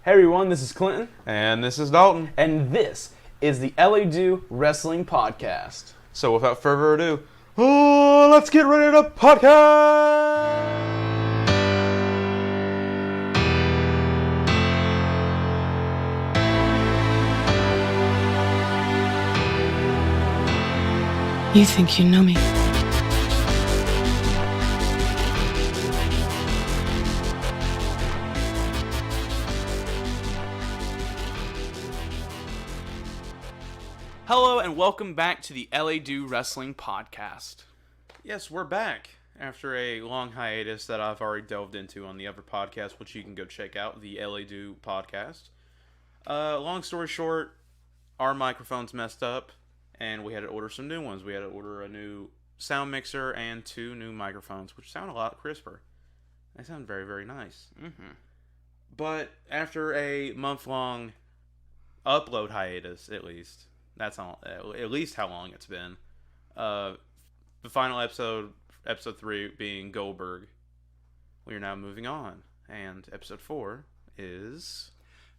Hey everyone, this is Clinton. And this is Dalton. And this is the LA Do Wrestling Podcast. So without further ado, let's get ready to podcast! You think you know me? Hello and welcome back to the LA Do Wrestling Podcast. Yes, we're back after a long hiatus that I've already delved into on the other podcast, which you can go check out, the LA Do Podcast. Long story short, our microphones messed up, and we had to order some new ones. We had to order a new sound mixer and 2 new microphones, which sound a lot crisper. They sound very, very nice. Mm-hmm. But after a month-long upload hiatus, at least how long it's been. The final episode 3 being Goldberg. We are now moving on, and episode 4 is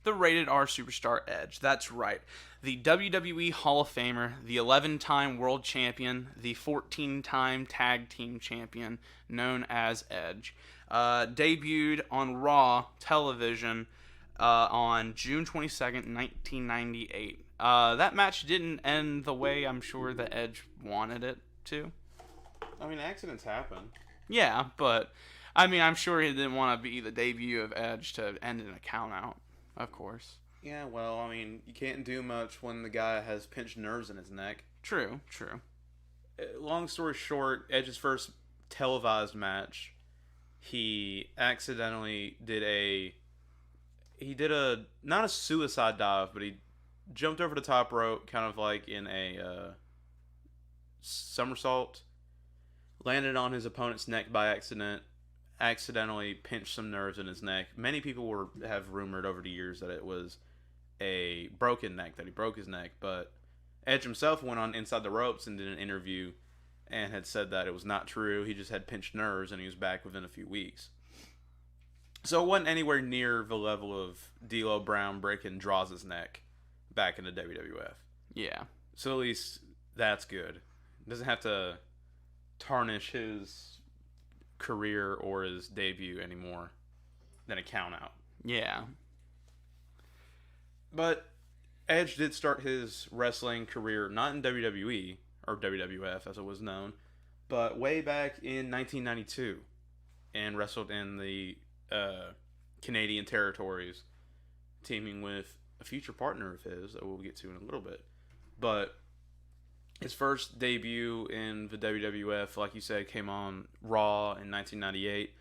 The Rated R Superstar Edge. That's right. The WWE Hall of Famer, the 11-time World Champion, the 14-time Tag Team Champion, known as Edge, debuted on Raw television on June 22nd, 1998. That match didn't end the way I'm sure the Edge wanted it to. I mean, accidents happen. Yeah, but I mean, I'm sure he didn't want to be the debut of Edge to end in a count-out, of course. Yeah, well, I mean, you can't do much when the guy has pinched nerves in his neck. True. Long story short, Edge's first televised match, he accidentally did not a suicide dive, but he jumped over the top rope, kind of like in a somersault, landed on his opponent's neck by accident, accidentally pinched some nerves in his neck. Many people have rumored over the years that it was a broken neck, that he broke his neck, but Edge himself went on Inside the Ropes and did an interview and had said that it was not true. He just had pinched nerves and he was back within a few weeks. So it wasn't anywhere near the level of D'Lo Brown breaking Draws's neck back in the WWF. Yeah. So at least that's good. Doesn't have to tarnish his career or his debut anymore than a count out. Yeah. But Edge did start his wrestling career not in WWE or WWF as it was known, but way back in 1992 and wrestled in the Canadian territories, teaming with a future partner of his that we'll get to in a little bit. But his first debut in the WWF, like you said, came on Raw in 1998.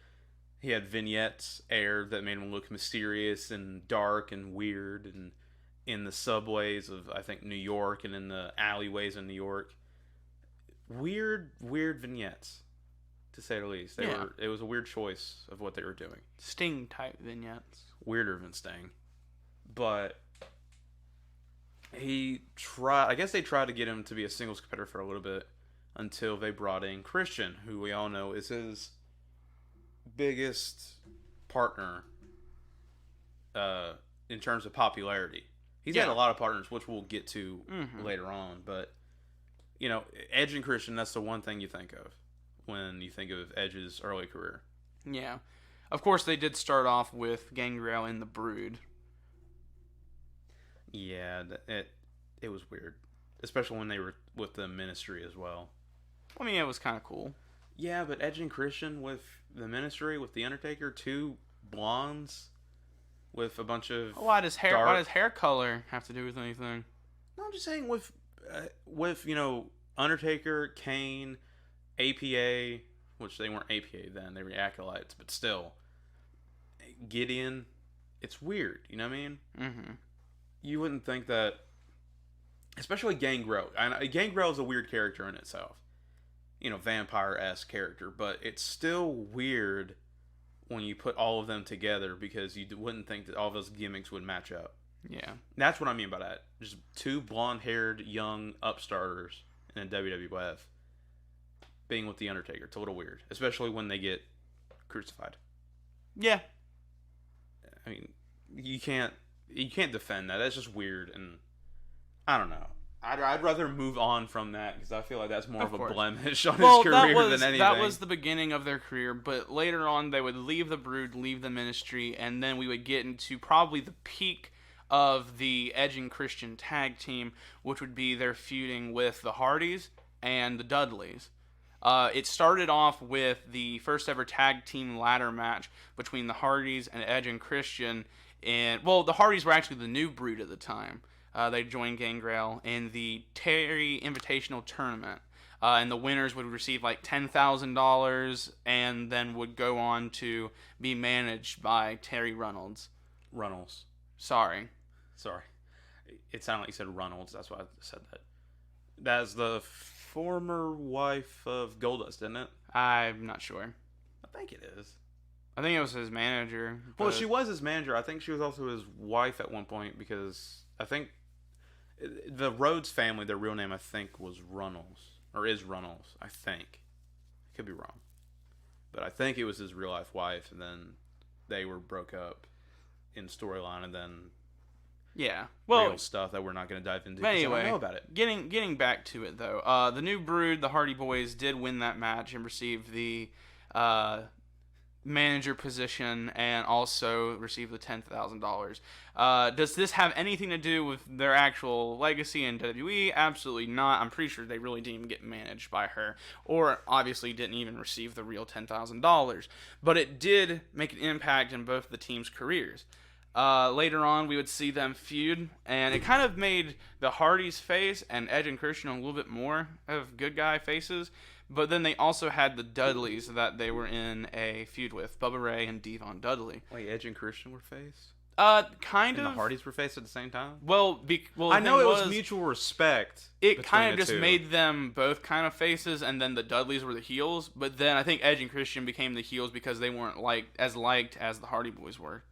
He had vignettes aired that made him look mysterious and dark and weird, and in the subways of, I think, New York and in the alleyways in New York. Weird vignettes, to say the least. It was a weird choice of what they were doing. Sting-type vignettes. Weirder than Sting. But I guess they tried to get him to be a singles competitor for a little bit until they brought in Christian, who we all know is his biggest partner in terms of popularity. He's had a lot of partners, which we'll get to later on. But, you know, Edge and Christian, that's the one thing you think of when you think of Edge's early career. Yeah. Of course, they did start off with Gangrel in the Brood. Yeah, it was weird. Especially when they were with the Ministry as well. I mean, it was kind of cool. Yeah, but Edge and Christian with the Ministry, with the Undertaker, 2 blondes with a bunch of why does hair color have to do with anything? No, I'm just saying with you know, Undertaker, Kane, APA, which they weren't APA then, they were acolytes, but still, Gideon, it's weird, you know what I mean? Mm-hmm. You wouldn't think that, especially Gangrel. Gangrel is a weird character in itself. You know, vampire-esque character, but it's still weird when you put all of them together because you wouldn't think that all those gimmicks would match up. Yeah. That's what I mean by that. Just 2 blonde-haired young upstarters in a WWF being with The Undertaker. It's a little weird, especially when they get crucified. Yeah. I mean, you can't defend that. That's just weird, and I don't know. I'd rather move on from that because I feel like that's more of a blemish on his career than anything. That was the beginning of their career, but later on they would leave the Brood, leave the Ministry, and then we would get into probably the peak of the Edge and Christian tag team, which would be their feuding with the Hardys and the Dudleys. It started off with the first ever tag team ladder match between the Hardys and Edge and Christian. And the Hardys were actually the new Brood at the time. They joined Gangrel in the Terry Invitational Tournament. And the winners would receive like $10,000 and then would go on to be managed by Terry Runnels. Sorry. It sounded like you said Runnels. That's why I said that. That's the former wife of Goldust, isn't it? I'm not sure. I think it is. I think it was his manager. Well, she was his manager. I think she was also his wife at one point because I think the Rhodes family, their real name, I think, was Runnels. Or is Runnels, I think. I could be wrong. But I think it was his real life wife, and then they were broke up in storyline, and then real stuff that we're not going to dive into. Anyway, I don't know about it. Getting back to it though, the new Brood, the Hardy Boys, did win that match and received the manager position and also received the $10,000. Does this have anything to do with their actual legacy in WWE? Absolutely not. I'm pretty sure they really didn't even get managed by her, or obviously didn't even receive the real $10,000. But it did make an impact in both the teams' careers. Later on, we would see them feud, and it kind of made the Hardys face and Edge and Christian a little bit more of good guy faces. But then they also had the Dudleys that they were in a feud with, Bubba Ray and Devon Dudley. Wait, Edge and Christian were face? Kind of. And the Hardys were face at the same time? Well, I know it was mutual respect. It kind of just made them both kind of faces, and then the Dudleys were the heels. But then I think Edge and Christian became the heels because they weren't liked as the Hardy Boys were.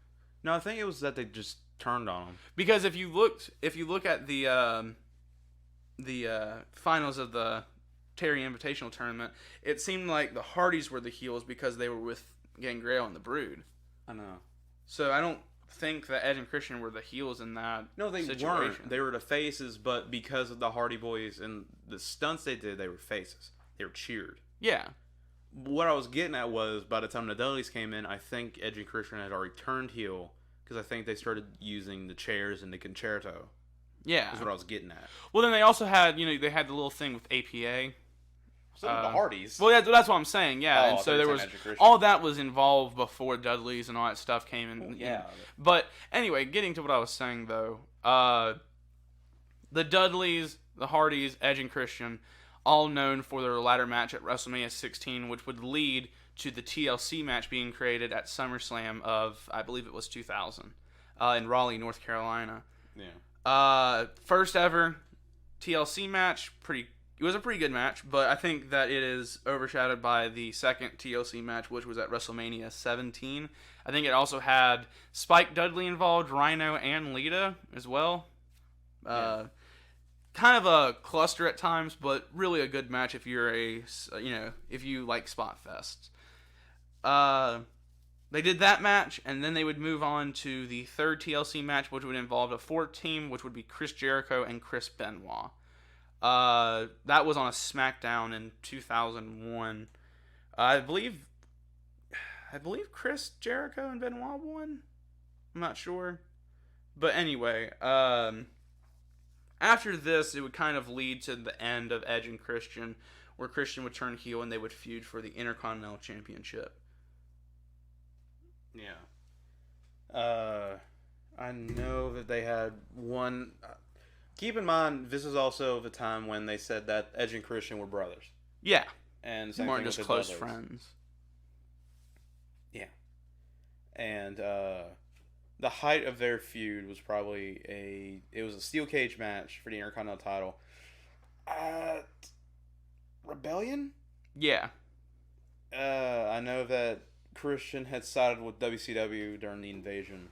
No, I think it was that they just turned on them. Because if you look at the finals of the Terry Invitational Tournament, it seemed like the Hardys were the heels because they were with Gangrel and the Brood. I know. So I don't think that Edge and Christian were the heels in that situation. Weren't. They were the faces, but because of the Hardy Boys and the stunts they did, they were faces. They were cheered. Yeah. What I was getting at was, by the time the Dudleys came in, I think Edge and Christian had already turned heel because I think they started using the chairs and the concerto. Yeah. That's what I was getting at. Well, then they also had, they had the little thing with APA. So the Hardys. Well, that's what I'm saying, yeah. Oh, and so there was all that was involved before Dudleys and all that stuff came in. Yeah. But anyway, getting to what I was saying though, the Dudleys, the Hardys, Edge and Christian, all known for their ladder match at WrestleMania 16, which would lead to the TLC match being created at SummerSlam of, I believe it was 2000, in Raleigh, North Carolina. Yeah. First ever TLC match, it was a pretty good match, but I think that it is overshadowed by the second TLC match, which was at WrestleMania 17. I think it also had Spike Dudley involved, Rhino, and Lita as well. Yeah. Kind of a cluster at times, but really a good match if you're if you like spot fests. They did that match, and then they would move on to the third TLC match, which would involve a fourth team, which would be Chris Jericho and Chris Benoit. That was on a SmackDown in 2001. I believe Chris Jericho and Benoit won. I'm not sure, but anyway, after this, it would kind of lead to the end of Edge and Christian, where Christian would turn heel and they would feud for the Intercontinental Championship. Yeah. I know that they had one. Keep in mind, this is also the time when they said that Edge and Christian were brothers. Yeah. And they weren't just close friends. Yeah. And the height of their feud was probably it was a steel cage match for the Intercontinental title. Rebellion? Yeah. I know that Christian had sided with WCW during the invasion.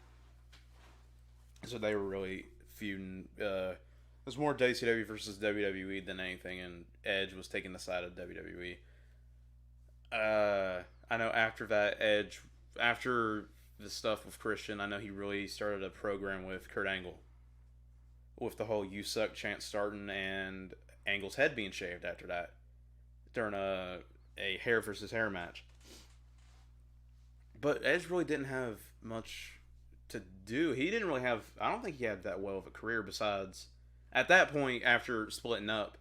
So they were really feuding. It was more WCW versus WWE than anything, and Edge was taking the side of WWE. I know after that, after the stuff with Christian, I know he really started a program with Kurt Angle. With the whole "You suck" chant starting and Angle's head being shaved after that. During a hair versus hair match. But Edge really didn't have much to do. He didn't really have... I don't think he had that well of a career besides... At that point, after splitting up,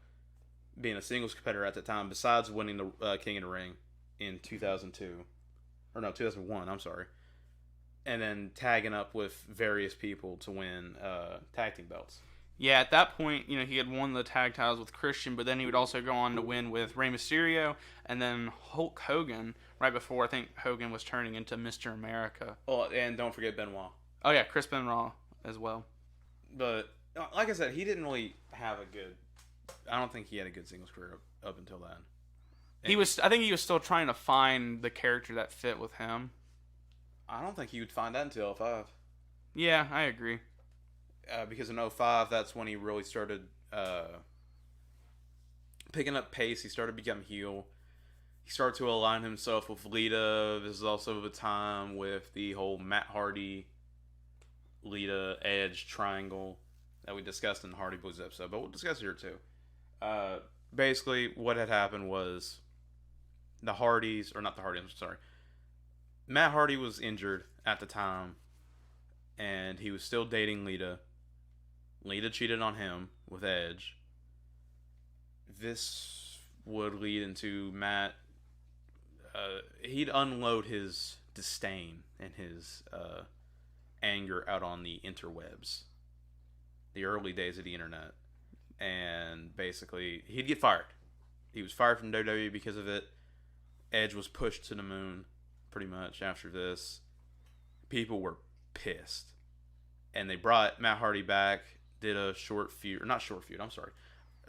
being a singles competitor at the time, besides winning the King of the Ring in 2002. Or no, 2001, I'm sorry. And then tagging up with various people to win tag team belts. Yeah, at that point, he had won the tag titles with Christian, but then he would also go on to win with Rey Mysterio and then Hulk Hogan right before I think Hogan was turning into Mr. America. Oh, and don't forget Benoit. Oh, yeah, Chris Benoit as well. But, like I said, he didn't really have a good... I don't think he had a good singles career up until then. I think he was still trying to find the character that fit with him. I don't think he would find that until 05. Yeah, I agree. Because in 05, that's when he really started picking up pace. He started becoming heel. He started to align himself with Lita. This is also the time with the whole Matt Hardy, Lita, Edge triangle that we discussed in the Hardy Boys episode, but we'll discuss it here too. Basically, what had happened was Matt Hardy was injured at the time, and he was still dating Lita. Lita cheated on him with Edge. This would lead into Matt. He'd unload his disdain and his anger out on the interwebs. The early days of the internet. And basically, he'd get fired. He was fired from WWE because of it. Edge was pushed to the moon pretty much after this. People were pissed. And they brought Matt Hardy back, did a a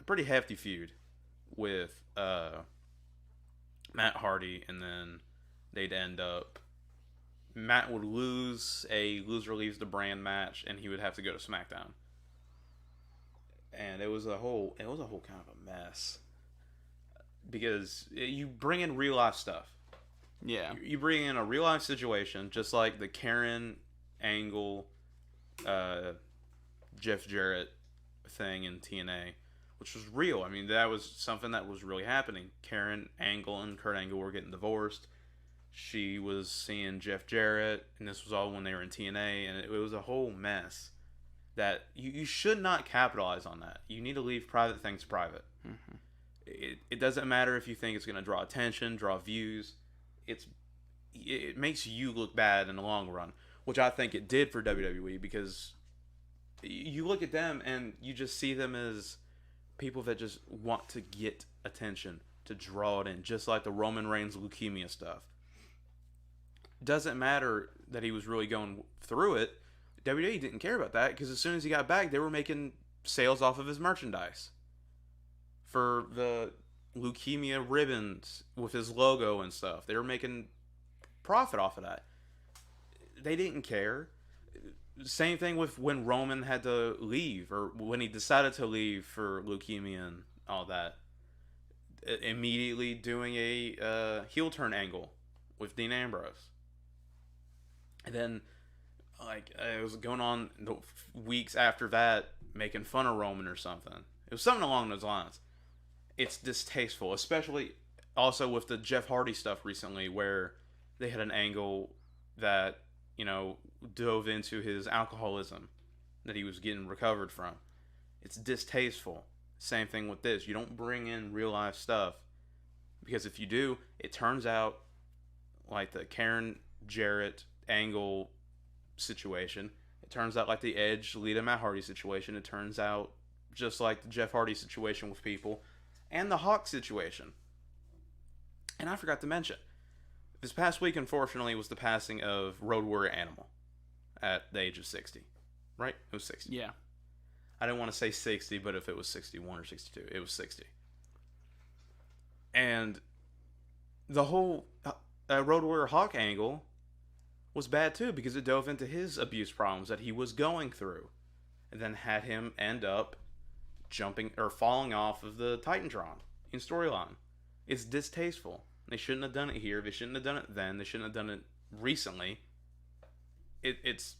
pretty hefty feud with Matt Hardy, and then they'd end up... Matt would lose a loser leaves the brand match, and he would have to go to SmackDown. And it was a whole kind of a mess. Because you bring in real life stuff. Yeah. You bring in a real life situation, just like the Karen Angle, Jeff Jarrett thing in TNA, which was real. I mean, that was something that was really happening. Karen Angle and Kurt Angle were getting divorced. She was seeing Jeff Jarrett, and this was all when they were in TNA, and it was a whole mess. That you should not capitalize on that. You need to leave private things private. Mm-hmm. It doesn't matter if you think it's going to draw attention, draw views. It makes you look bad in the long run, which I think it did for WWE, because you look at them and you just see them as people that just want to get attention, to draw it in, just like the Roman Reigns leukemia stuff. Doesn't matter that he was really going through it. WWE didn't care about that, because as soon as he got back, they were making sales off of his merchandise. For the leukemia ribbons with his logo and stuff. They were making profit off of that. They didn't care. Same thing with when Roman had to leave, or when he decided to leave for leukemia and all that. Immediately doing a heel turn angle with Dean Ambrose. And then, it was going on the weeks after that, making fun of Roman or something. It was something along those lines. It's distasteful, especially also with the Jeff Hardy stuff recently, where they had an angle that, dove into his alcoholism that he was getting recovered from. It's distasteful. Same thing with this. You don't bring in real life stuff, because if you do, it turns out like the Karen Jarrett Angle situation. It turns out like the Edge Lita Matt Hardy situation. It turns out just like the Jeff Hardy situation with people, and the Hawk situation. And I forgot to mention, this past week, unfortunately, was the passing of Road Warrior Animal at the age of 60. Right? It was 60. Yeah. I didn't want to say 60, but if it was 61 or 62, it was 60. And the whole Road Warrior Hawk angle was bad too, because it dove into his abuse problems that he was going through, and then had him end up jumping or falling off of the Titantron in storyline. It's distasteful. They shouldn't have done it here. They shouldn't have done it then. They shouldn't have done it recently. it's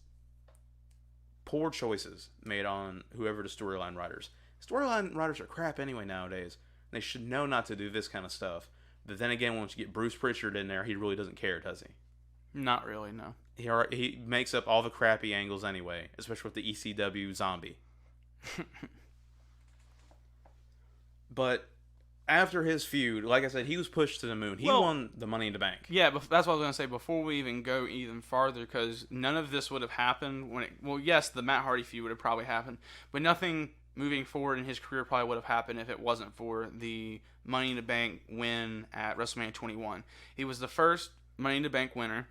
poor choices made on whoever the storyline writers. Storyline writers are crap anyway nowadays. They should know not to do this kind of stuff. But then again, once you get Bruce Pritchard in there, he really doesn't care, does he? Not really, no. He makes up all the crappy angles anyway, especially with the ECW zombie. But after his feud, like I said, he was pushed to the moon. He won the Money in the Bank. Yeah, but that's what I was going to say before we even go even farther, because none of this would have happened when well, yes, the Matt Hardy feud would have probably happened, but nothing moving forward in his career probably would have happened if it wasn't for the Money in the Bank win at WrestleMania 21. He was the first Money in the Bank winner.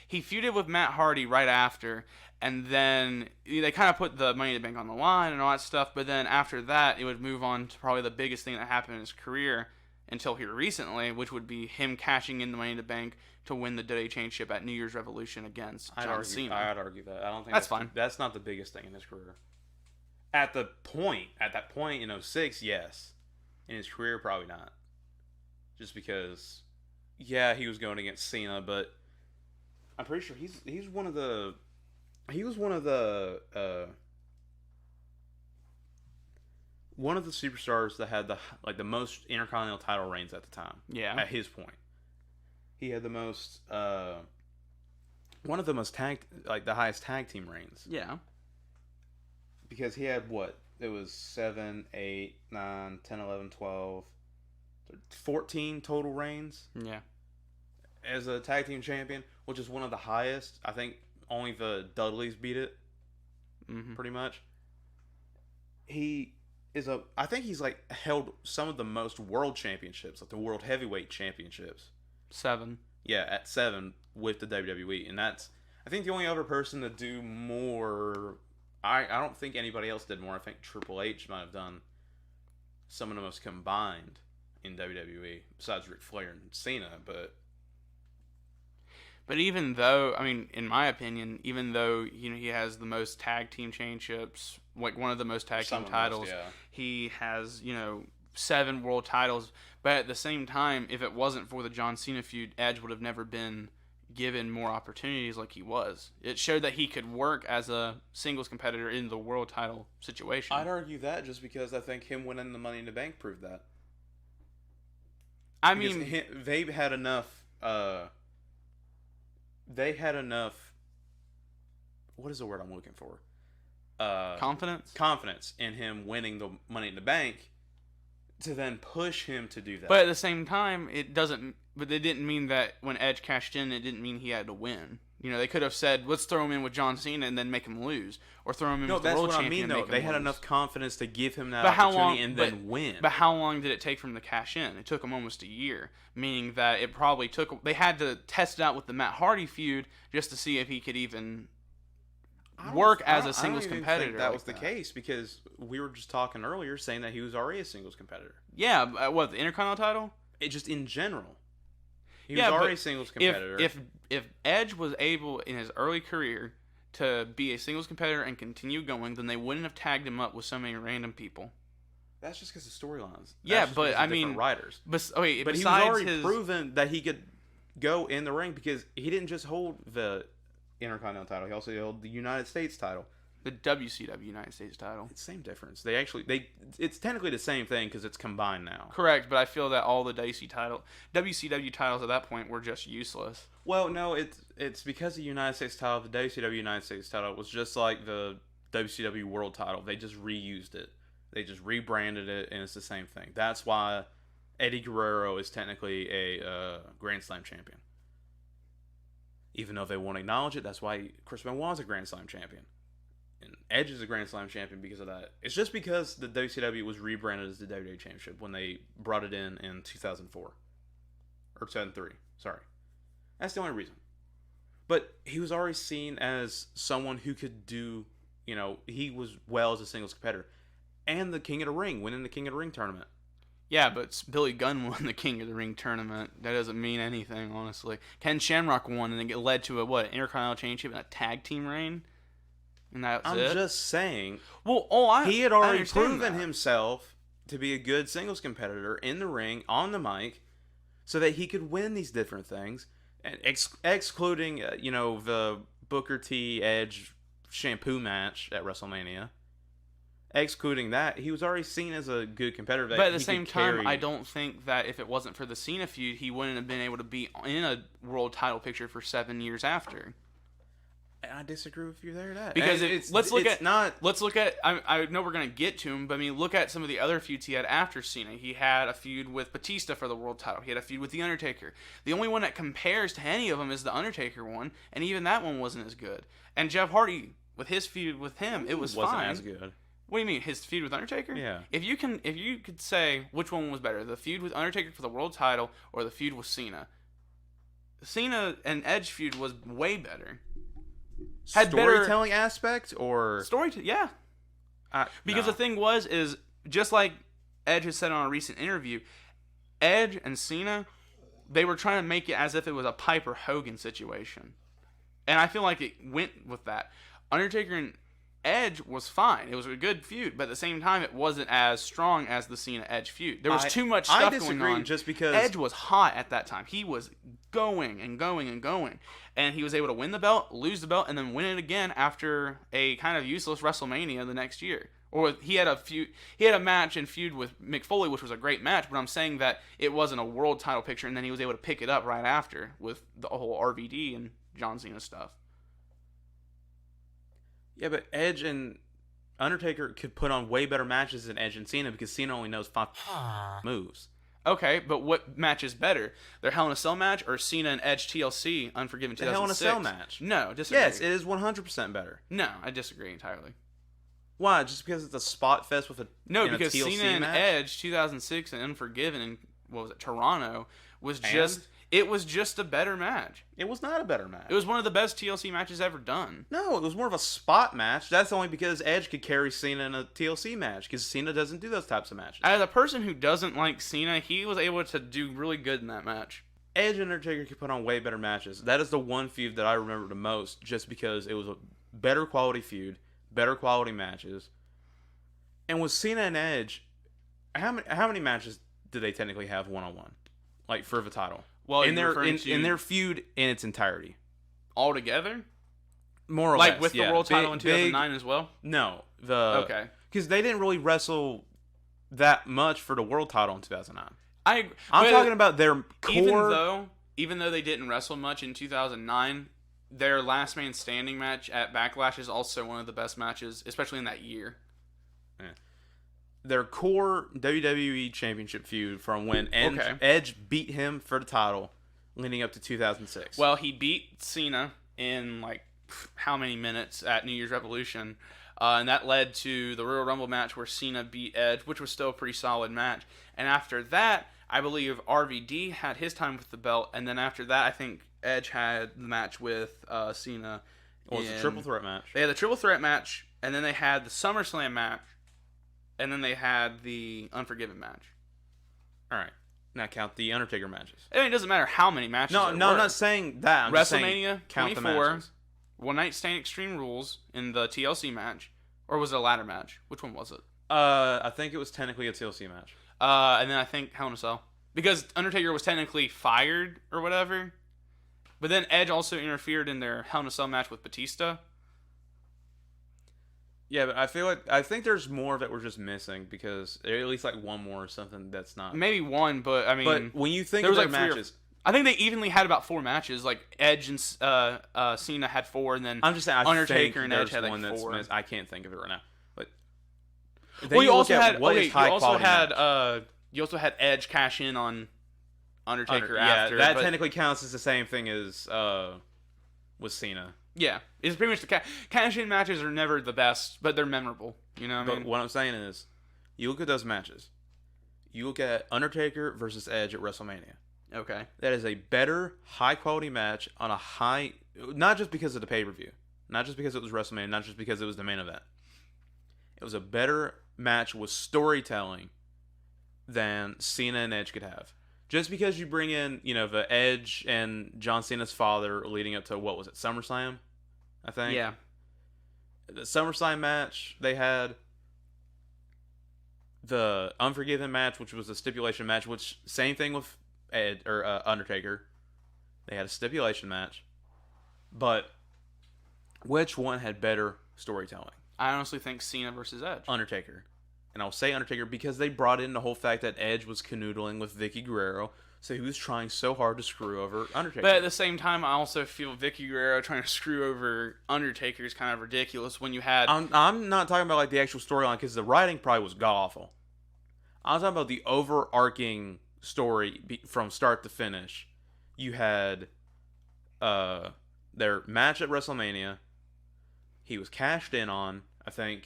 He feuded with Matt Hardy right after, and then they kind of put the Money in the Bank on the line and all that stuff, but then after that, it would move on to probably the biggest thing that happened in his career until here recently, which would be him cashing in the Money in the Bank to win the WWE Championship at New Year's Revolution against John Cena. I'd argue that. I don't think that's fine. That's not the biggest thing in his career. At that point in 2006, yes. In his career, probably not. Just because, yeah, he was going against Cena, but I'm pretty sure he was one of the superstars that had the most Intercontinental title reigns at the time. Yeah. At his point, he had the most one of the most the highest tag team reigns. Yeah. Because he had what? It was 7, 8, 9, 10, 11, 12, 14 total reigns. Yeah. As a tag team champion, which is one of the highest. I think only the Dudleys beat it. Mm-hmm. Pretty much. I think he's held some of the most world championships, like the World Heavyweight Championships. 7. Yeah, at 7 with the WWE. And that's, I think, the only other person to do more. I don't think anybody else did more. I think Triple H might have done some of the most combined in WWE, besides Ric Flair and Cena, But even though, I mean, in my opinion, even though, he has the most tag team championships, like one of the most tag team titles, he has, 7 world titles. But at the same time, if it wasn't for the John Cena feud, Edge would have never been given more opportunities like he was. It showed that he could work as a singles competitor in the world title situation. I'd argue that just because I think him winning the Money in the Bank proved that. I mean, they had enough. What is the word I'm looking for? Confidence in him winning the Money in the Bank to then push him to do that. But at the same time, it didn't mean that when Edge cashed in, it didn't mean he had to win. They could have said, let's throw him in with John Cena and then make him lose. Or throw him in with the world champion and make him lose. They had enough confidence to give him that opportunity and then win. But how long did it take for him to cash in? It took him almost a year. Meaning that it probably took... They had to test it out with the Matt Hardy feud just to see if he could even work as a singles competitor. I don't think that was the case, because we were just talking earlier saying that he was already a singles competitor. Yeah, what, the Intercontinental title? It just in general. He was already a singles competitor. If Edge was able in his early career to be a singles competitor and continue going, then they wouldn't have tagged him up with so many random people. That's just because of storylines. Yeah, but I mean, writers. But he was already proven that he could go in the ring, because he didn't just hold the Intercontinental title; he also held the United States title, the WCW United States title. It's the same difference. It's technically the same thing because it's combined now. Correct, but I feel that all the WCW titles at that point were just useless. Well, no, it's because the United States title, the WCW United States title was just like the WCW World title. They just reused it. They just rebranded it, and it's the same thing. That's why Eddie Guerrero is technically a Grand Slam champion. Even though they won't acknowledge it, that's why Chris Benoit is a Grand Slam champion. And Edge is a Grand Slam champion because of that. It's just because the WCW was rebranded as the WWE Championship when they brought it in 2004. Or 2003, sorry. That's the only reason. But he was already seen as someone who could do, he was well as a singles competitor. And the King of the Ring, winning the King of the Ring tournament. Yeah, but Billy Gunn won the King of the Ring tournament. That doesn't mean anything, honestly. Ken Shamrock won, and it led to an Intercontinental Championship and a tag team reign. And that's I'm it. just saying. Well, he had already proven himself to be a good singles competitor in the ring, on the mic, so that he could win these different things. And excluding, the Booker T Edge shampoo match at WrestleMania. Excluding that, he was already seen as a good competitor. But at the same time, I don't think that if it wasn't for the Cena feud, he wouldn't have been able to be in a world title picture for 7 years after. I disagree with you there. Because let's look at. I know we're gonna get to him, but I mean, look at some of the other feuds he had after Cena. He had a feud with Batista for the world title. He had a feud with the Undertaker. The only one that compares to any of them is the Undertaker one, and even that one wasn't as good. And Jeff Hardy, with his feud with him, it wasn't fine. As good. What do you mean, his feud with Undertaker? Yeah. If you could say which one was better, the feud with Undertaker for the world title or the feud with Cena, Cena and Edge feud was way better. Had storytelling aspect or yeah. Because the thing is just like Edge has said on a recent interview, Edge and Cena, they were trying to make it as if it was a Piper Hogan situation, and I feel like it went with that. Undertaker and Edge was fine. It was a good feud, but at the same time, it wasn't as strong as the Cena-Edge feud. There was too much stuff going on. Just because Edge was hot at that time. He was going and going and going, and he was able to win the belt, lose the belt, and then win it again after a kind of useless WrestleMania the next year. Or he had a match and feud with Mick Foley, which was a great match, but I'm saying that it wasn't a world title picture, and then he was able to pick it up right after with the whole RVD and John Cena stuff. Yeah, but Edge and Undertaker could put on way better matches than Edge and Cena because Cena only knows 5 moves. Okay, but what match is better? Their Hell in a Cell match or Cena and Edge TLC Unforgiven 2006? The Hell in a Cell match. No, disagree. Yes, it is 100% better. No, I disagree entirely. Why? Just because it's a spot fest with a because a TLC Cena and match? Edge 2006 and Unforgiven in Toronto was just a better match. It was not a better match. It was one of the best TLC matches ever done. No, it was more of a spot match. That's only because Edge could carry Cena in a TLC match because Cena doesn't do those types of matches. As a person who doesn't like Cena, he was able to do really good in that match. Edge and Undertaker could put on way better matches. That is the one feud that I remember the most just because it was a better quality feud, better quality matches. And with Cena and Edge, how many matches did they technically have one-on-one? Like for the title? Well, in their feud in its entirety, all together, more or less, like with the world title in 2009 as well. No, okay, because they didn't really wrestle that much for the world title in 2009. I'm talking about their core. Even though they didn't wrestle much in 2009, their Last Man Standing match at Backlash is also one of the best matches, especially in that year. Yeah. Their core WWE Championship feud from when Edge beat him for the title leading up to 2006. Well, he beat Cena in like how many minutes at New Year's Revolution, and that led to the Royal Rumble match where Cena beat Edge, which was still a pretty solid match. And after that, I believe RVD had his time with the belt, and then after that, I think Edge had the match with Cena. It was a triple threat match. They had the triple threat match, and then they had the SummerSlam match. And then they had the Unforgiven match. All right. Now count the Undertaker matches. I mean, it doesn't matter how many matches No, I'm not saying that. I'm just saying count 24, the matches. One Night Stand Extreme Rules in the TLC match. Or was it a ladder match? Which one was it? I think it was technically a TLC match. And then I think Hell in a Cell. Because Undertaker was technically fired or whatever. But then Edge also interfered in their Hell in a Cell match with Batista. Yeah, but I think there's more that we're just missing because there at least like one more or something that's not. Maybe one, but I mean. But when you think of their matches, I think they evenly had about 4 matches. Like Edge and Cena had 4, and then I'm just saying Undertaker and Edge had like 4. I can't think of it right now. But well, you also had Edge cash in on Undertaker after. Yeah, that technically counts as the same thing as with Cena. Yeah, it's pretty much the cash-in matches are never the best, but they're memorable. You know what I mean? What I'm saying is, you look at those matches. You look at Undertaker versus Edge at WrestleMania. Okay. That is a better, high-quality match on a high... Not just because of the pay-per-view. Not just because it was WrestleMania. Not just because it was the main event. It was a better match with storytelling than Cena and Edge could have. Just because you bring in, the Edge and John Cena's father leading up to, what was it, SummerSlam? I think. Yeah. The SummerSlam match, they had the Unforgiven match, which was a stipulation match, which same thing with Undertaker. They had a stipulation match. But Which one had better storytelling? I honestly think Cena versus Edge. Undertaker. And I'll say Undertaker because they brought in the whole fact that Edge was canoodling with Vicky Guerrero, so he was trying so hard to screw over Undertaker. But at the same time, I also feel Vicky Guerrero trying to screw over Undertaker is kind of ridiculous when you had... I'm not talking about like the actual storyline because the writing probably was god-awful. I'm talking about the overarching story from start to finish. You had their match at WrestleMania. He was cashed in on, I think,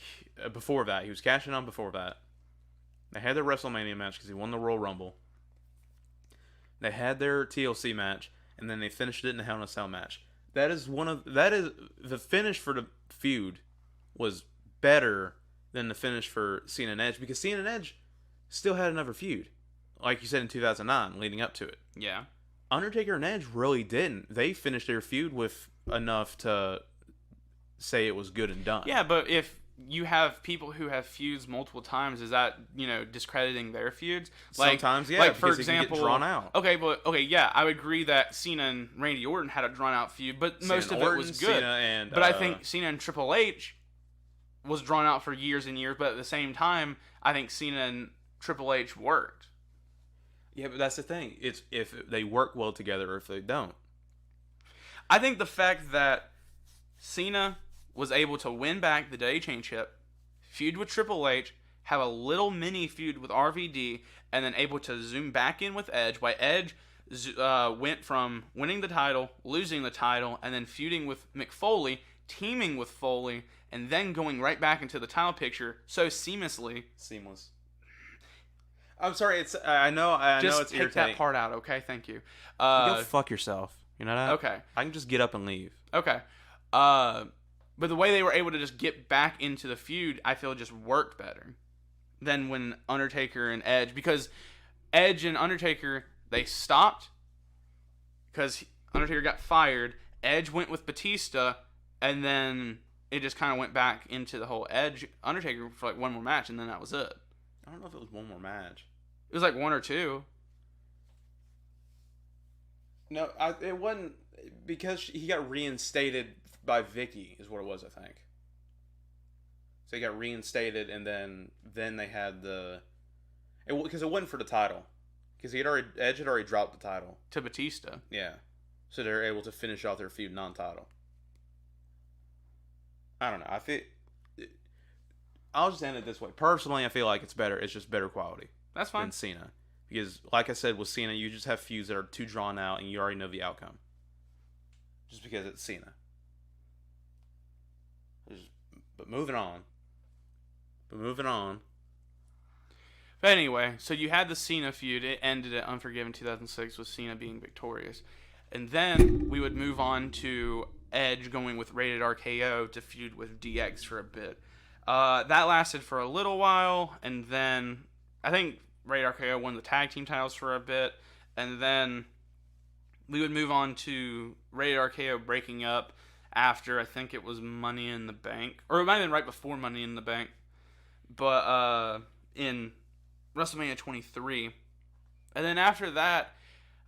before that. He was cashing on before that. They had their WrestleMania match because he won the Royal Rumble. They had their TLC match, and then they finished it in a Hell in a Cell match. That is the finish for the feud was better than the finish for Cena and Edge because Cena and Edge still had another feud, like you said in 2009, leading up to it. Yeah. Undertaker and Edge really didn't. They finished their feud with enough to say it was good and done. Yeah, but if you have people who have feuds multiple times, is that, discrediting their feuds? Sometimes, yeah. Like, for because example, it can get drawn out. Okay, yeah, I would agree that Cena and Randy Orton had a drawn out feud, but most of it was good. But I think Cena and Triple H was drawn out for years and years, but at the same time, I think Cena and Triple H worked. Yeah, but that's the thing. It's if they work well together or if they don't. I think the fact that Cena was able to win back the WWE Championship, feud with Triple H, have a little mini feud with RVD, and then able to zoom back in with Edge, while Edge went from winning the title, losing the title, and then feuding with McFoley, teaming with Foley, and then going right back into the title picture so seamlessly. Seamless. I'm sorry. I know it's irritating. Just take that part out, okay? Thank you. Go fuck yourself. You know that? Okay. I can just get up and leave. Okay. But the way they were able to just get back into the feud, I feel just worked better than when Undertaker and Edge, because Edge and Undertaker, they stopped because Undertaker got fired. Edge went with Batista, and then it just kind of went back into the whole Edge Undertaker for like one more match, and then that was it. I don't know if it was one more match. It was like one or two. No, it wasn't because he got reinstated by Vicky is what it was, I think. So he got reinstated, and then they had because it wasn't for the title, because Edge had already dropped the title To Batista. Yeah, so they're able to finish off their feud non-title. I don't know. I'll just end it this way. Personally, I feel like it's better. It's just better quality. That's fine. Than Cena, because like I said with Cena, you just have feuds that are too drawn out, and you already know the outcome. Just because it's Cena. But moving on. But anyway, so you had the Cena feud. It ended at Unforgiven 2006 with Cena being victorious. And then we would move on to Edge going with Rated RKO to feud with DX for a bit. That lasted for a little while, and then I think Rated RKO won the tag team titles for a bit, and then we would move on to Rated RKO breaking up after, I think it was Money in the Bank, or it might have been right before Money in the Bank, but in WrestleMania 23. And then after that,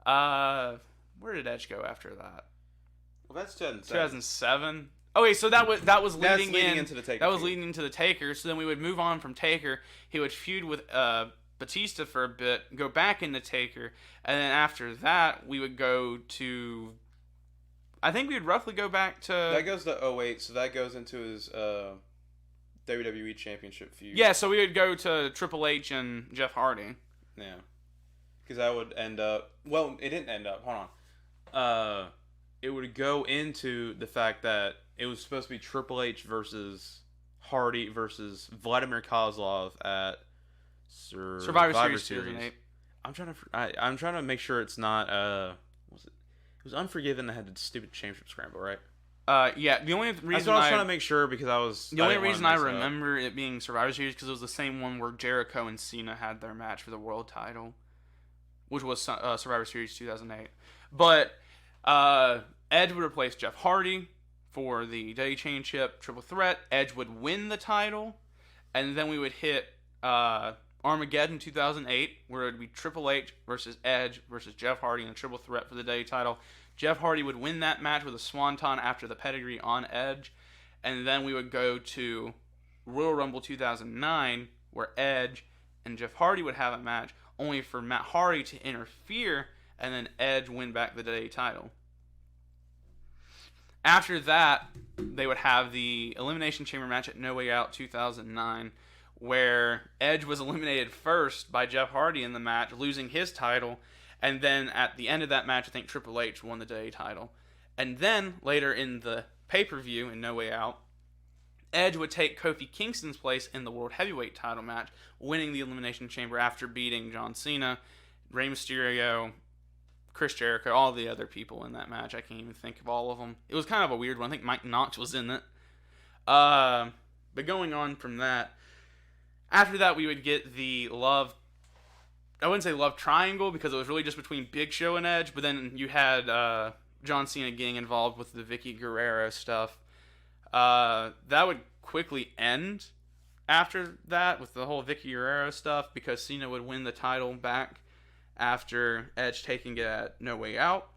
where did Edge go after that? Well, that's 2007. 2007. Okay, so that was leading into the Taker. That was leading into the Taker. So then we would move on from Taker. He would feud with Batista for a bit, go back into Taker, and then after that we would go to. I think we would roughly go back to. That goes to 2008, so that goes into his WWE Championship feud. Yeah, so we would go to Triple H and Jeff Hardy. Yeah, because that would end up. Well, it didn't end up. Hold on. It would go into the fact that it was supposed to be Triple H versus Hardy versus Vladimir Kozlov at Survivor Series 2008. I'm trying to make sure it's not. It was Unforgiven that had the stupid championship scramble, right? Yeah. The only reason That's what I was trying to make sure because I was. The only reason I remember it being Survivor Series because it was the same one where Jericho and Cena had their match for the world title, which was Survivor Series 2008. But Edge would replace Jeff Hardy for the WWE Championship Triple Threat. Edge would win the title, and then we would hit Armageddon 2008, where it would be Triple H versus Edge versus Jeff Hardy in a Triple Threat for the WWE title. Jeff Hardy would win that match with a swanton after the pedigree on Edge. And then we would go to Royal Rumble 2009, where Edge and Jeff Hardy would have a match, only for Matt Hardy to interfere and then Edge win back the WWE title. After that, they would have the Elimination Chamber match at No Way Out 2009, where Edge was eliminated first by Jeff Hardy in the match, losing his title. And then at the end of that match, I think Triple H won the WWE title. And then later in the pay-per-view in No Way Out, Edge would take Kofi Kingston's place in the World Heavyweight title match, winning the Elimination Chamber after beating John Cena, Rey Mysterio, Chris Jericho, all the other people in that match. I can't even think of all of them. It was kind of a weird one. I think Mike Knox was in it. But going on from that, after that we would get the love, I wouldn't say love triangle because it was really just between Big Show and Edge, but then you had John Cena getting involved with the Vicky Guerrero stuff. That would quickly end after that with the whole Vicky Guerrero stuff because Cena would win the title back after Edge taking it at No Way Out.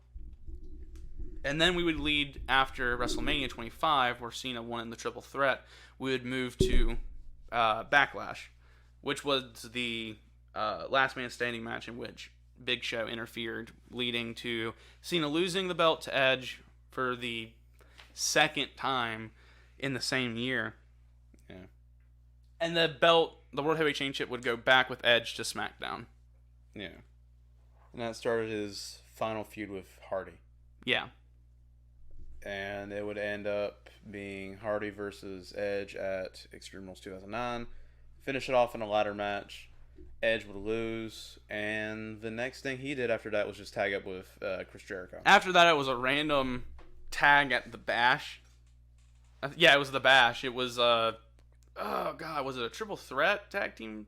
And then we would lead after WrestleMania 25, where Cena won in the triple threat. We would move to Backlash, which was the last man standing match in which Big Show interfered, leading to Cena losing the belt to Edge for the second time in the same year. Yeah. And the belt, the World Heavyweight Championship, would go back with Edge to SmackDown. Yeah. And that started his final feud with Hardy. Yeah. And it would end up being Hardy versus Edge at Extreme Rules 2009. Finish it off in a ladder match. Edge would lose. And the next thing he did after that was just tag up with Chris Jericho. After that, it was a random tag at the Bash. Yeah, it was the Bash. It was, was it a triple threat tag team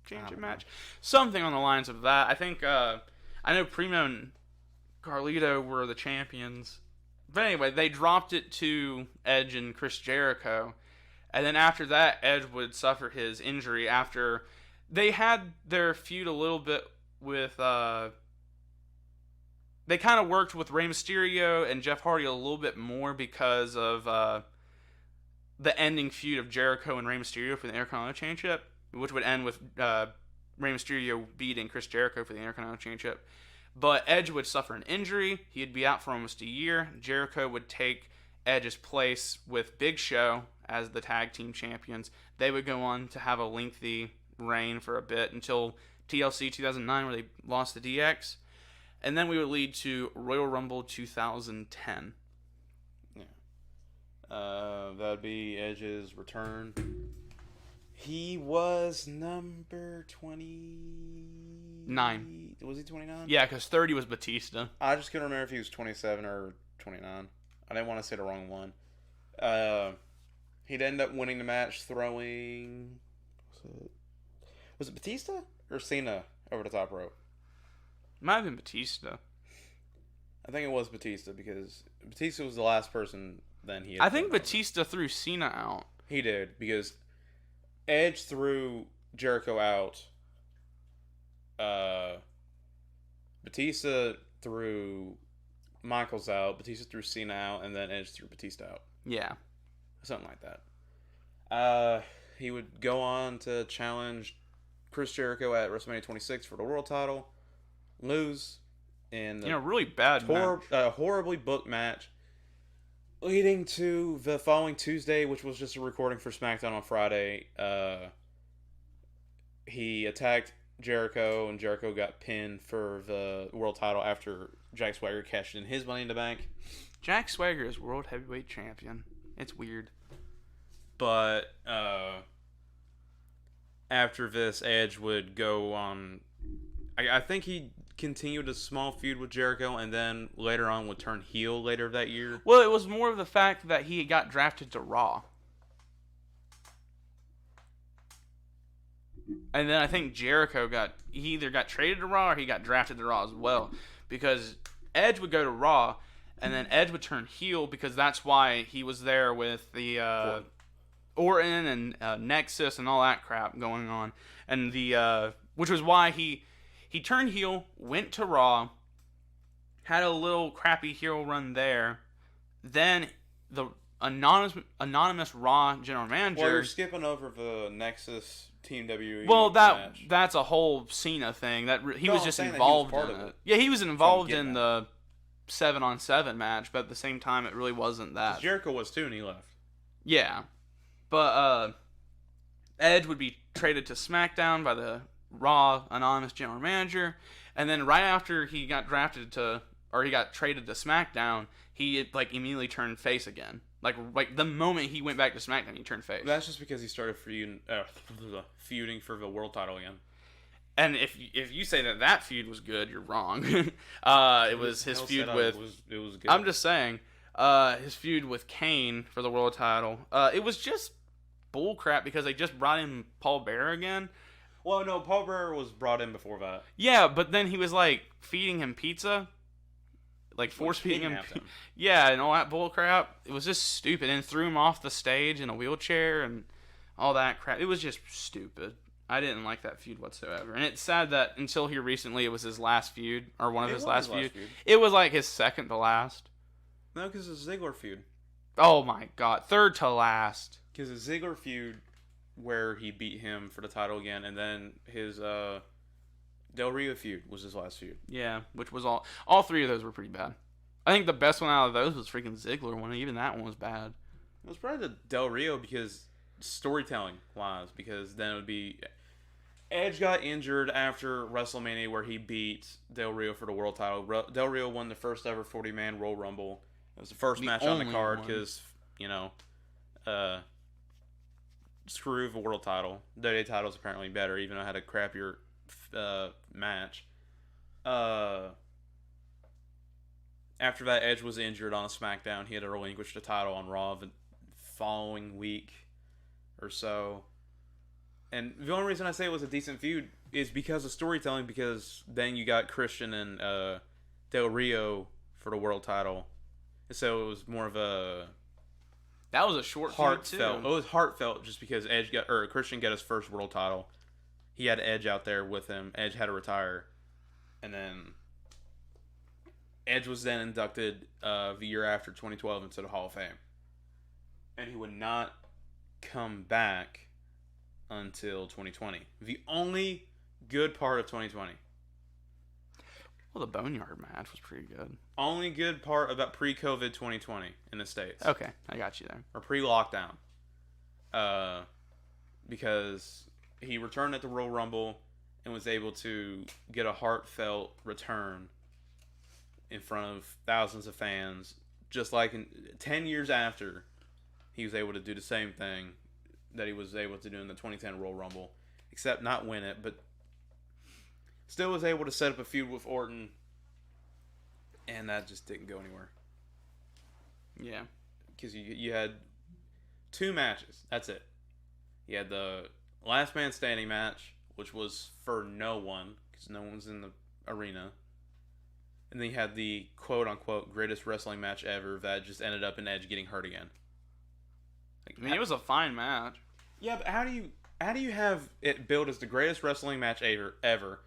championship match? Something on the lines of that. I think, I know Primo and Carlito were the champions. But anyway, they dropped it to Edge and Chris Jericho. And then after that, Edge would suffer his injury after they had their feud a little bit with, they kind of worked with Rey Mysterio and Jeff Hardy a little bit more because of the ending feud of Jericho and Rey Mysterio for the Intercontinental Championship, which would end with Rey Mysterio beating Chris Jericho for the Intercontinental Championship. But Edge would suffer an injury. He'd be out for almost a year. Jericho would take Edge's place with Big Show as the tag team champions. They would go on to have a lengthy reign for a bit until TLC 2009 where they lost the DX. And then we would lead to Royal Rumble 2010. Yeah. That would be Edge's return. He was number 29. Was he 29? Yeah, because 30 was Batista. I just couldn't remember if he was 27 or 29. I didn't want to say the wrong one. He'd end up winning the match throwing... Was it Batista or Cena over the top rope? Might have been Batista. I think it was Batista because Batista was the last person then he had I think Batista threw Cena out. He did because Edge threw Jericho out. Batista threw Michaels out. Batista threw Cena out, and then Edge threw Batista out. Yeah. Something like that. He would go on to challenge Chris Jericho at WrestleMania 26 for the world title. Lose in the really bad match. Horribly booked match. Leading to the following Tuesday, which was just a recording for SmackDown on Friday. He attacked Jericho, and Jericho got pinned for the world title after Jack Swagger cashed in his Money in the Bank. Jack Swagger is World Heavyweight Champion. It's weird. But after this, Edge would go on... I think he continued a small feud with Jericho, and then later on would turn heel later that year. Well, it was more of the fact that he got drafted to Raw. And then I think Jericho he either got traded to Raw or he got drafted to Raw as well. Because Edge would go to Raw, and then Edge would turn heel because that's why he was there with the Orton and Nexus and all that crap going on. And which was why he turned heel, went to Raw, had a little crappy heel run there. Then the anonymous Raw general manager. Well, you're skipping over the Nexus Team WWE Well, match. that's a whole Cena thing. He was just I'm saying involved that he was in part of it. it. Yeah, he was involved getting in the 7-on-7 match, but at the same time, it really wasn't that. Jericho was too, and he left. Yeah, but Edge would be traded to SmackDown by the Raw anonymous general manager, and then right after he got traded to SmackDown, he immediately turned face again. Like the moment he went back to SmackDown, he turned face. That's just because he started feuding for the world title again. And if you say that feud was good, you're wrong. It was his feud with. It was good. I'm just saying, his feud with Kane for the world title. It was just bull crap because they just brought in Paul Bearer again. Well, no, Paul Bearer was brought in before that. Yeah, but then he was feeding him pizza, force feeding him. Yeah, and all that bull crap. It was just stupid, and threw him off the stage in a wheelchair and all that crap. It was just stupid. I didn't like that feud whatsoever. And it's sad that until here recently it was his last feud, or one of his last feud. It was his second to last. No, because it's a Ziggler feud. Oh my god, third to last. Because a Ziggler feud where he beat him for the title again, and then his Del Rio feud was his last feud. Yeah, which was all three of those were pretty bad. I think the best one out of those was freaking Ziggler one. Even that one was bad. It was probably the Del Rio because storytelling wise, because then it would be Edge got injured after WrestleMania where he beat Del Rio for the world title. Del Rio won the first ever 40-man Royal Rumble. It was the first match on the card because, screw the world title. WWE title is apparently better, even though it had a crappier match. After that, Edge was injured on a SmackDown. He had to relinquish the title on Raw the following week or so. And the only reason I say it was a decent feud is because of storytelling, because then you got Christian and Del Rio for the world title. So it was more of a... That was a short heartfelt. feud too. It was heartfelt just because Christian got his first world title. He had Edge out there with him. Edge had to retire. And then Edge was then inducted the year after 2012 into the Hall of Fame. And he would not come back until 2020. The only good part of 2020. Well, the Boneyard match was pretty good. Only good part about pre-COVID 2020 in the States. Okay, I got you there. Or pre-lockdown. Because he returned at the Royal Rumble and was able to get a heartfelt return in front of thousands of fans. Just like 10 years after, he was able to do the same thing that he was able to do in the 2010 Royal Rumble. Except not win it, but still was able to set up a feud with Orton. And that just didn't go anywhere. Yeah. Because you had 2 matches. That's it. You had the Last Man Standing match, which was for no one, because no one's in the arena. And then you had the quote-unquote greatest wrestling match ever that just ended up in Edge getting hurt again. It was a fine match. Yeah, but how do you have it billed as the greatest wrestling match ever?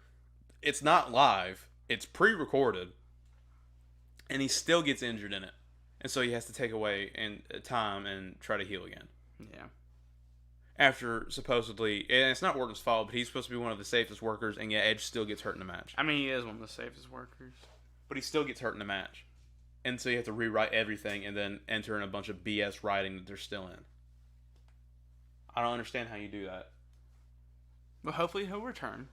It's not live. It's pre-recorded. And he still gets injured in it. And so he has to take away time and try to heal again. Yeah. After supposedly, and it's not Orton's fault, but he's supposed to be one of the safest workers, and yet Edge still gets hurt in the match. I mean, he is one of the safest workers. But he still gets hurt in the match. And so you have to rewrite everything and then enter in a bunch of BS writing that they're still in. I don't understand how you do that. But hopefully he'll return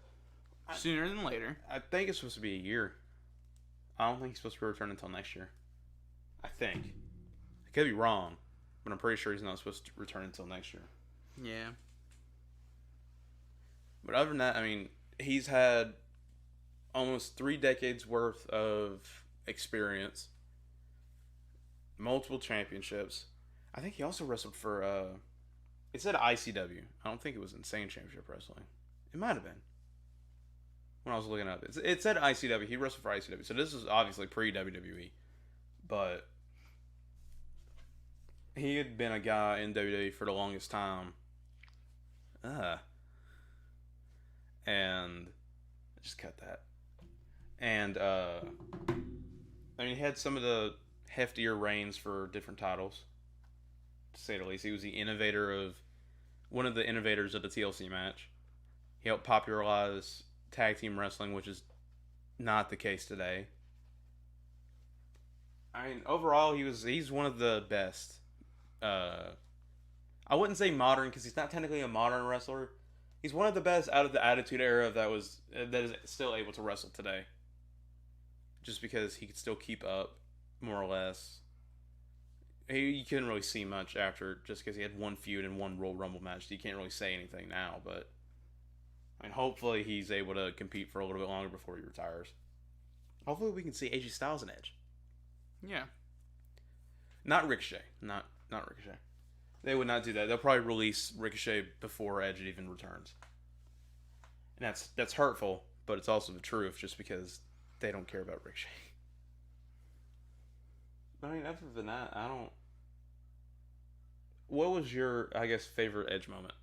sooner than later. I think it's supposed to be a year. I don't think he's supposed to return until next year. I think. I could be wrong, but I'm pretty sure he's not supposed to return until next year. Yeah. But other than that, I mean, he's had almost 3 decades worth of experience, multiple championships. I think he also wrestled for it said ICW. I don't think it was Insane Championship Wrestling. It might have been when I was looking up. It said ICW. He wrestled for ICW. So this is obviously pre-WWE. But he had been a guy in WWE for the longest time. And just cut that. And I mean, he had some of the heftier reigns for different titles, to say the least. He was one of the innovators of the TLC match. He helped popularize tag team wrestling, which is not the case today. I mean, overall, he's one of the best. I wouldn't say modern because he's not technically a modern wrestler. He's one of the best out of the Attitude Era that is still able to wrestle today. Just because he could still keep up, more or less. You couldn't really see much after, just because he had one feud and one Royal Rumble match. You can't really say anything now, but I mean, hopefully he's able to compete for a little bit longer before he retires. Hopefully we can see AJ Styles and Edge. Yeah. Not Ricochet. Not Ricochet. They would not do that. They'll probably release Ricochet before Edge even returns. And that's hurtful, but it's also the truth, just because they don't care about Ricochet. I mean, other than that, I don't... What was your, I guess, favorite Edge moment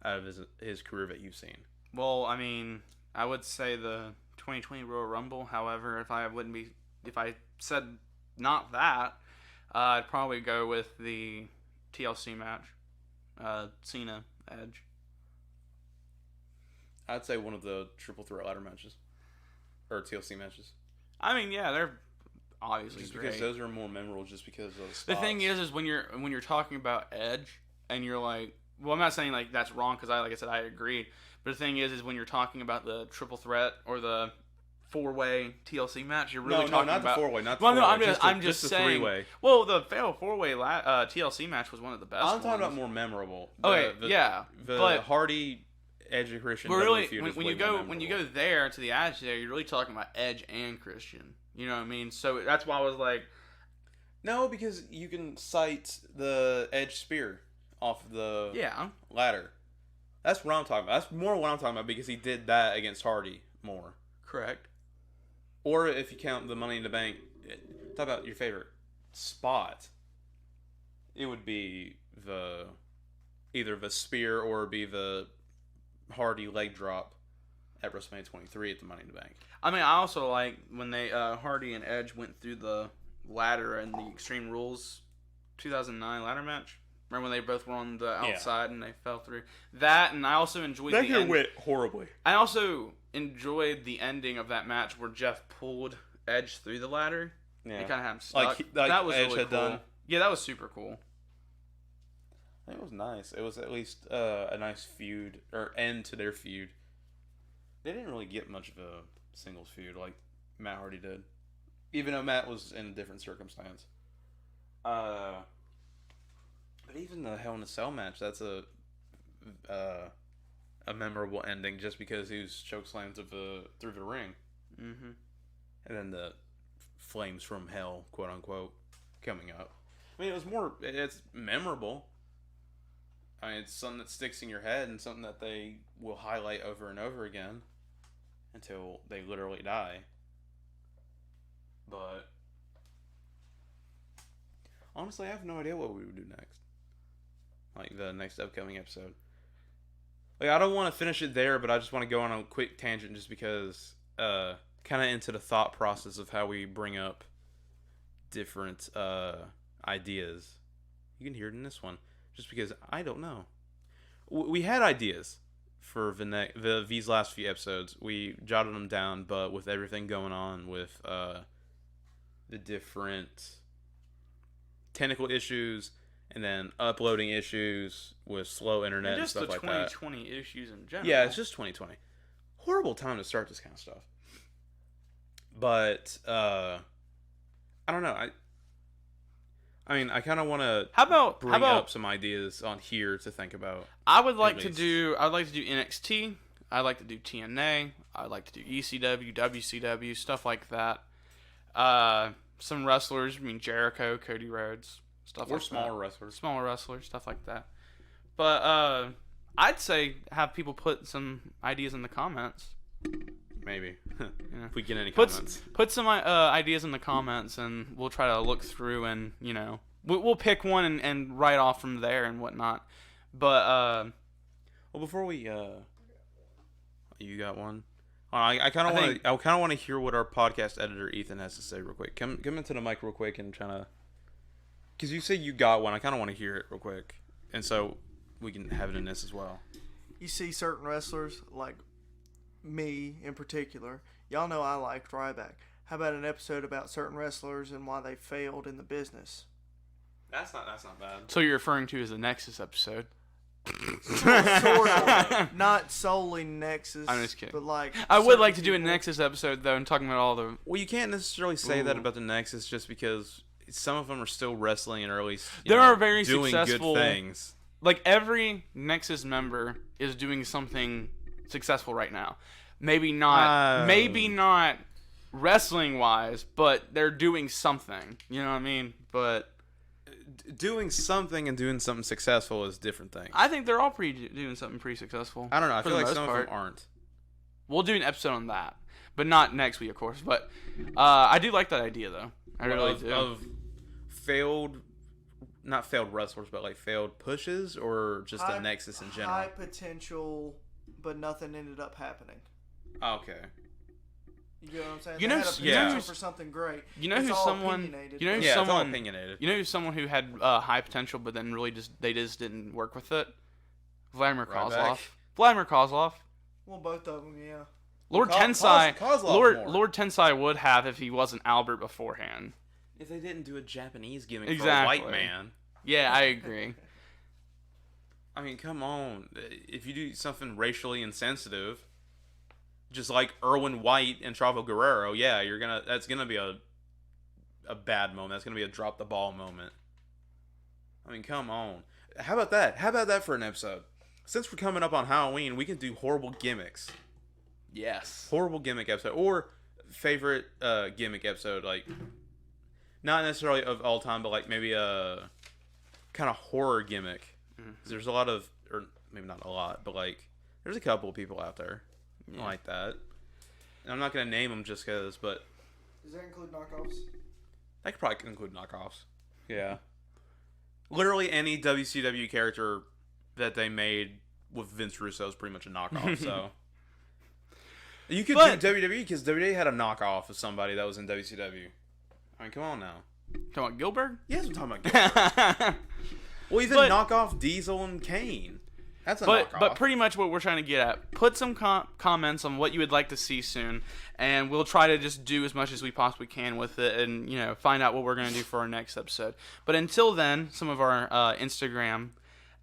out of his career that you've seen? Well, I mean, I would say the 2020 Royal Rumble. However, if I said not that, I'd probably go with the TLC match, Cena Edge. I'd say one of the triple threat ladder matches, or TLC matches. I mean, yeah, they're obviously just great. because those are more memorable, just because of the spots. The thing is when you're talking about Edge and you're like, well, I'm not saying like that's wrong because like I said, I agree. But the thing is when you're talking about the triple threat or the 4-way TLC match, you're really talking about... No, not the 4-way, not the 4-way. Well, no, I'm just saying... 3-way. Well, the fatal 4-way TLC match was one of the best I'm talking about more memorable. But Hardy Edge and Christian. But really, when you go there to the Edge there, you're really talking about Edge and Christian. You know what I mean? So that's why I was like... No, because you can cite the Edge spear off the ladder. That's what I'm talking about. That's more what I'm talking about, because he did that against Hardy more. Correct. Or if you count the Money in the Bank, talk about your favorite spot. It would be either the spear or be the Hardy leg drop at WrestleMania 23 at the Money in the Bank. I mean, I also like when they Hardy and Edge went through the ladder in the Extreme Rules 2009 ladder match. Remember when they both were on the outside and they fell through? That, and I also enjoyed that could went horribly. I also enjoyed the ending of that match where Jeff pulled Edge through the ladder. Yeah. He kind of had him stuck. Like that was Edge really had cool. done. Yeah, that was super cool. It was nice. It was at least a nice feud, or end to their feud. They didn't really get much of a singles feud like Matt Hardy did. Even though Matt was in a different circumstance. But even the Hell in a Cell match, that's a memorable ending just because he was chokeslammed through the ring. Mm-hmm. And then the flames from hell, quote unquote, coming up. I mean, it's memorable. I mean, it's something that sticks in your head and something that they will highlight over and over again until they literally die. But honestly, I have no idea what we would do next. Like the next upcoming episode. Like, I don't want to finish it there, but I just want to go on a quick tangent just because kind of into the thought process of how we bring up different ideas. You can hear it in this one. Just because I don't know. We had ideas for these last few episodes. We jotted them down, but with everything going on with the different technical issues and then uploading issues with slow internet and stuff like that. Just the 2020 issues in general. Yeah, it's just 2020. Horrible time to start this kind of stuff. But I don't know. I mean, I kind of want to bring up some ideas on here to think about. I'd like to do NXT. I'd like to do TNA. I'd like to do ECW, WCW, stuff like that. Some wrestlers, I mean Jericho, Cody Rhodes, stuff like that. Or smaller wrestlers, stuff like that. But I'd say have people put some ideas in the comments. Maybe. Yeah. If we get any comments. Put some ideas in the comments, and we'll try to look through and, we'll pick one and write off from there and whatnot. But, well, before we, you got one? I kind of want to hear what our podcast editor Ethan has to say real quick. Come into the mic real quick and try to, because you say you got one. I kind of want to hear it real quick, and so we can have it in this as well. You see certain wrestlers, like me in particular. Y'all know I liked Ryback. How about an episode about certain wrestlers and why they failed in the business? That's not bad. So you're referring to as the Nexus episode? Sort of. Not solely Nexus. I'm just kidding. But like, I would like to certain do a people. Nexus episode though, and talking about all the. Well, you can't necessarily say that about the Nexus just because some of them are still wrestling and early. There are very doing successful good things. Like every Nexus member is doing something successful right now. Maybe not wrestling wise, but they're doing something. You know what I mean? But doing something and doing something successful is different things. I think they're all doing something pretty successful. I don't know. I for feel the like most some part. of them aren't. We'll do an episode on that, but not next week, of course. But I do like that idea, though. I really do. Of not failed wrestlers, but like failed pushes, or just a Nexus in general. High potential, but nothing ended up happening. Okay. You know what I'm saying? You They know, had a yeah. potential for something great. You know It's who's all someone? opinionated. You know who's Yeah, it's all someone? opinionated. You know who's someone who had high potential, but then really just didn't work with it. Vladimir Right Kozlov. back. Vladimir Kozlov. Well, both of them, yeah. Lord Ko- Tensai. Kozlov more. Lord Tensai would have if he wasn't Albert beforehand. If they didn't do a Japanese gimmick Exactly. for a white man. Yeah, I agree. I mean, come on. If you do something racially insensitive, just like Irwin White and Chavo Guerrero, yeah, that's gonna be a bad moment. That's gonna be a drop the ball moment. I mean, come on. How about that? How about that for an episode? Since we're coming up on Halloween, we can do horrible gimmicks. Yes. Horrible gimmick episode, or favorite gimmick episode, like not necessarily of all time, but like maybe a kind of horror gimmick. Mm-hmm. There's a lot of, or maybe not a lot, but like there's a couple of people out there like that. And I'm not gonna name them just because, but Does that include knockoffs? I could probably include knockoffs. Yeah. Literally any WCW character that they made with Vince Russo is pretty much a knockoff. So you could do WWE because WWE had a knockoff of somebody that was in WCW. I mean, come on now. Talking about Gilbert? Yes, I'm talking about Gilbert. Well, even knock off Diesel and Kane. That's a knockoff. But pretty much what we're trying to get at. Put some comments on what you would like to see soon, and we'll try to just do as much as we possibly can with it, and find out what we're gonna do for our next episode. But until then, some of our Instagram.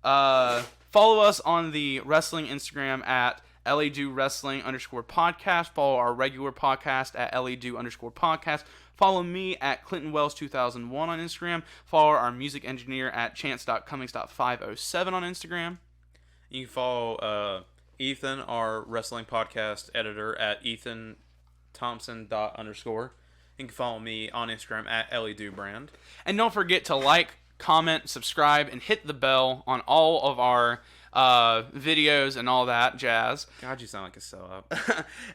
Follow us on the wrestling Instagram at LADoWrestling_podcast. Follow our regular podcast at LADo_podcast. Follow me at Clinton Wells 2001 on Instagram. Follow our music engineer at chance.cummings.507 on Instagram. You can follow Ethan, our wrestling podcast editor, at EthanThompson._. You can follow me on Instagram at LADoBrand. And don't forget to like, comment, subscribe, and hit the bell on all of our videos and all that jazz. God, you sound like a sellout.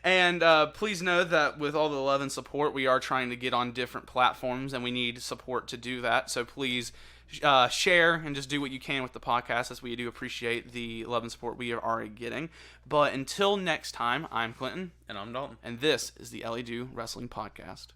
And please know that with all the love and support, we are trying to get on different platforms, and we need support to do that. So please share and just do what you can with the podcast, as we do appreciate the love and support we are already getting. But until next time, I'm Clinton. And I'm Dalton. And this is the LA Do Wrestling Podcast.